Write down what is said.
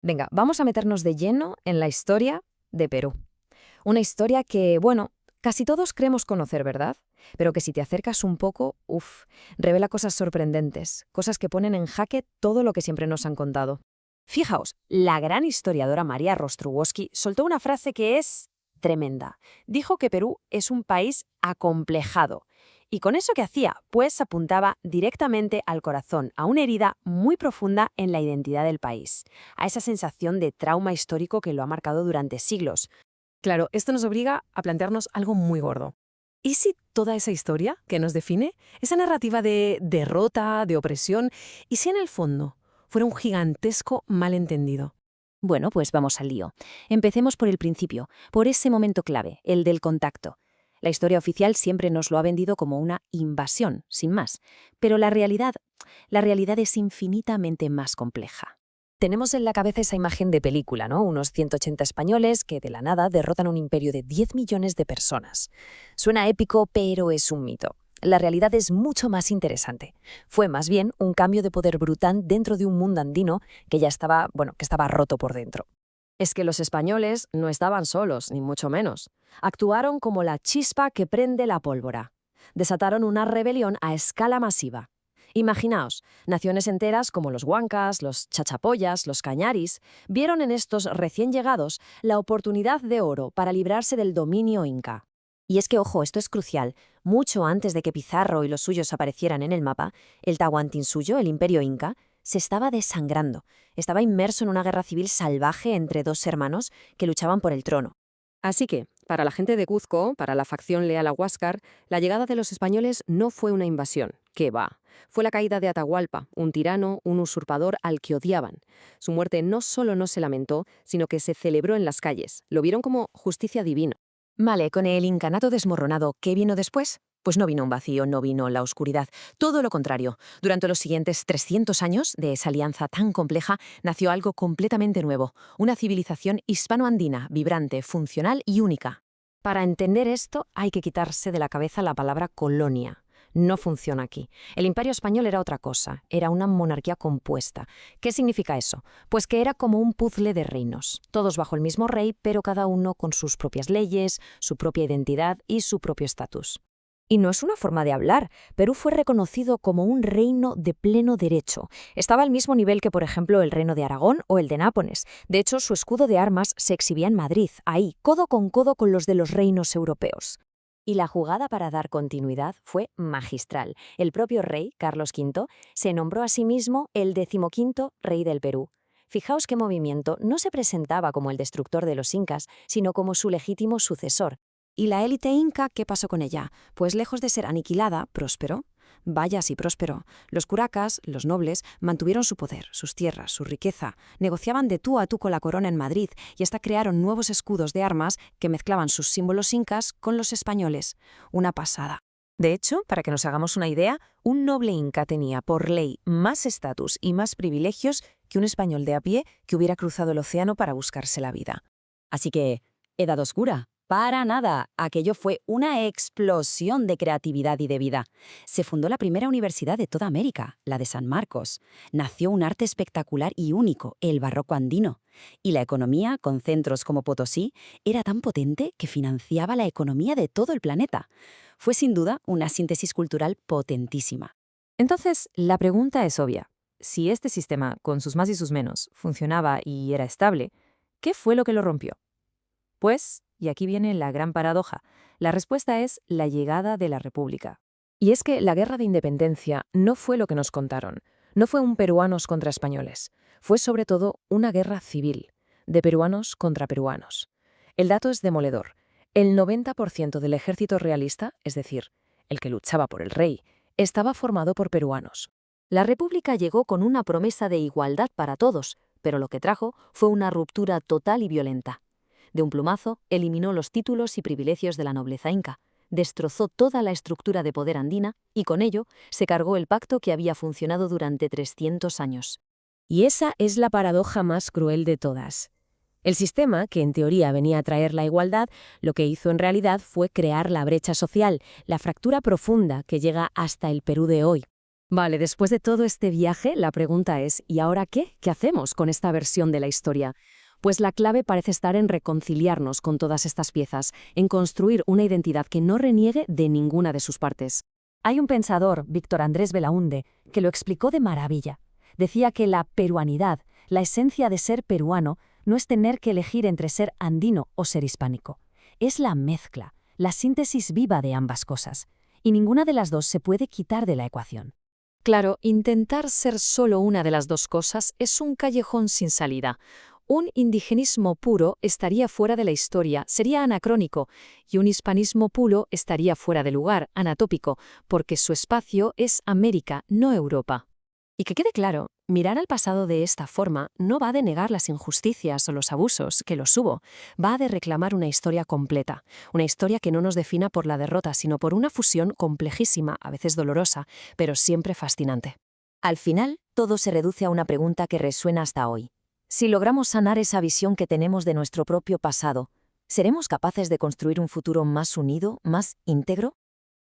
Venga, vamos a meternos de lleno en la historia de Perú. Una historia que, bueno, casi todos creemos conocer, ¿verdad? Pero que si te acercas un poco, revela cosas sorprendentes, cosas que ponen en jaque todo lo que siempre nos han contado. Fijaos, la gran historiadora María Rostruwowski soltó una frase que es tremenda. Dijo que Perú es un país acomplejado. ¿Y con eso qué hacía? Pues apuntaba directamente al corazón, a una herida muy profunda en la identidad del país, a esa sensación de trauma histórico que lo ha marcado durante siglos. Claro, esto nos obliga a plantearnos algo muy gordo. ¿Y si toda esa historia que nos define, esa narrativa de derrota, de opresión, y si en el fondo fuera un gigantesco malentendido? Bueno, pues vamos al lío. Empecemos por el principio, por ese momento clave, el del contacto. La historia oficial siempre nos lo ha vendido como una invasión, sin más. Pero la realidad es infinitamente más compleja. Tenemos en la cabeza esa imagen de película, ¿no? Unos 180 españoles que de la nada derrotan un imperio de 10 millones de personas. Suena épico, pero es un mito. La realidad es mucho más interesante. Fue más bien un cambio de poder brutal dentro de un mundo andino que ya estaba, que estaba roto por dentro. Es que los españoles no estaban solos, ni mucho menos. Actuaron como la chispa que prende la pólvora. Desataron una rebelión a escala masiva. Imaginaos, naciones enteras como los huancas, los chachapoyas, los cañaris, vieron en estos recién llegados la oportunidad de oro para librarse del dominio inca. Y es que, ojo, esto es crucial. Mucho antes de que Pizarro y los suyos aparecieran en el mapa, el Tahuantinsuyo, el imperio inca, se estaba desangrando. Estaba inmerso en una guerra civil salvaje entre dos hermanos que luchaban por el trono. Así que, para la gente de Cuzco, para la facción leal a Huáscar, la llegada de los españoles no fue una invasión. ¡Qué va! Fue la caída de Atahualpa, un tirano, un usurpador al que odiaban. Su muerte no solo no se lamentó, sino que se celebró en las calles. Lo vieron como justicia divina. Vale, con el incanato desmoronado, ¿qué vino después? Pues no vino un vacío, no vino la oscuridad. Todo lo contrario. Durante los siguientes 300 años de esa alianza tan compleja, nació algo completamente nuevo. Una civilización hispanoandina, vibrante, funcional y única. Para entender esto hay que quitarse de la cabeza la palabra colonia. No funciona aquí. El Imperio Español era otra cosa, era una monarquía compuesta. ¿Qué significa eso? Pues que era como un puzzle de reinos, todos bajo el mismo rey, pero cada uno con sus propias leyes, su propia identidad y su propio estatus. Y no es una forma de hablar. Perú fue reconocido como un reino de pleno derecho. Estaba al mismo nivel que, por ejemplo, el reino de Aragón o el de Nápoles. De hecho, su escudo de armas se exhibía en Madrid, ahí, codo con los de los reinos europeos. Y la jugada para dar continuidad fue magistral. El propio rey, Carlos V, se nombró a sí mismo el 15º rey del Perú. Fijaos qué movimiento no se presentaba como el destructor de los incas, sino como su legítimo sucesor. ¿Y la élite inca qué pasó con ella? Pues lejos de ser aniquilada, prosperó. Vaya si próspero. Los curacas, los nobles, mantuvieron su poder, sus tierras, su riqueza, negociaban de tú a tú con la corona en Madrid y hasta crearon nuevos escudos de armas que mezclaban sus símbolos incas con los españoles. Una pasada. De hecho, para que nos hagamos una idea, un noble inca tenía por ley más estatus y más privilegios que un español de a pie que hubiera cruzado el océano para buscarse la vida. Así que, edad oscura. Para nada, aquello fue una explosión de creatividad y de vida. Se fundó la primera universidad de toda América, la de San Marcos. Nació un arte espectacular y único, el barroco andino. Y la economía, con centros como Potosí, era tan potente que financiaba la economía de todo el planeta. Fue sin duda una síntesis cultural potentísima. Entonces, la pregunta es obvia. Si este sistema, con sus más y sus menos, funcionaba y era estable, ¿qué fue lo que lo rompió? Pues, y aquí viene la gran paradoja, la respuesta es la llegada de la República. Y es que la guerra de independencia no fue lo que nos contaron, no fue un peruanos contra españoles, fue sobre todo una guerra civil, de peruanos contra peruanos. El dato es demoledor. El 90% del ejército realista, es decir, el que luchaba por el rey, estaba formado por peruanos. La República llegó con una promesa de igualdad para todos, pero lo que trajo fue una ruptura total y violenta. De un plumazo, eliminó los títulos y privilegios de la nobleza inca, destrozó toda la estructura de poder andina y con ello se cargó el pacto que había funcionado durante 300 años. Y esa es la paradoja más cruel de todas. El sistema, que en teoría venía a traer la igualdad, lo que hizo en realidad fue crear la brecha social, la fractura profunda que llega hasta el Perú de hoy. Vale, después de todo este viaje, la pregunta es, ¿y ahora qué? ¿Qué hacemos con esta versión de la historia? Pues la clave parece estar en reconciliarnos con todas estas piezas, en construir una identidad que no reniegue de ninguna de sus partes. Hay un pensador, Víctor Andrés Belaúnde, que lo explicó de maravilla. Decía que la peruanidad, la esencia de ser peruano, no es tener que elegir entre ser andino o ser hispánico. Es la mezcla, la síntesis viva de ambas cosas. Y ninguna de las dos se puede quitar de la ecuación. Claro, intentar ser solo una de las dos cosas es un callejón sin salida. Un indigenismo puro estaría fuera de la historia, sería anacrónico, y un hispanismo puro estaría fuera de lugar, anatópico, porque su espacio es América, no Europa. Y que quede claro, mirar al pasado de esta forma no va de negar las injusticias o los abusos, que los hubo, va de reclamar una historia completa, una historia que no nos defina por la derrota, sino por una fusión complejísima, a veces dolorosa, pero siempre fascinante. Al final, todo se reduce a una pregunta que resuena hasta hoy. Si logramos sanar esa visión que tenemos de nuestro propio pasado, ¿seremos capaces de construir un futuro más unido, más íntegro?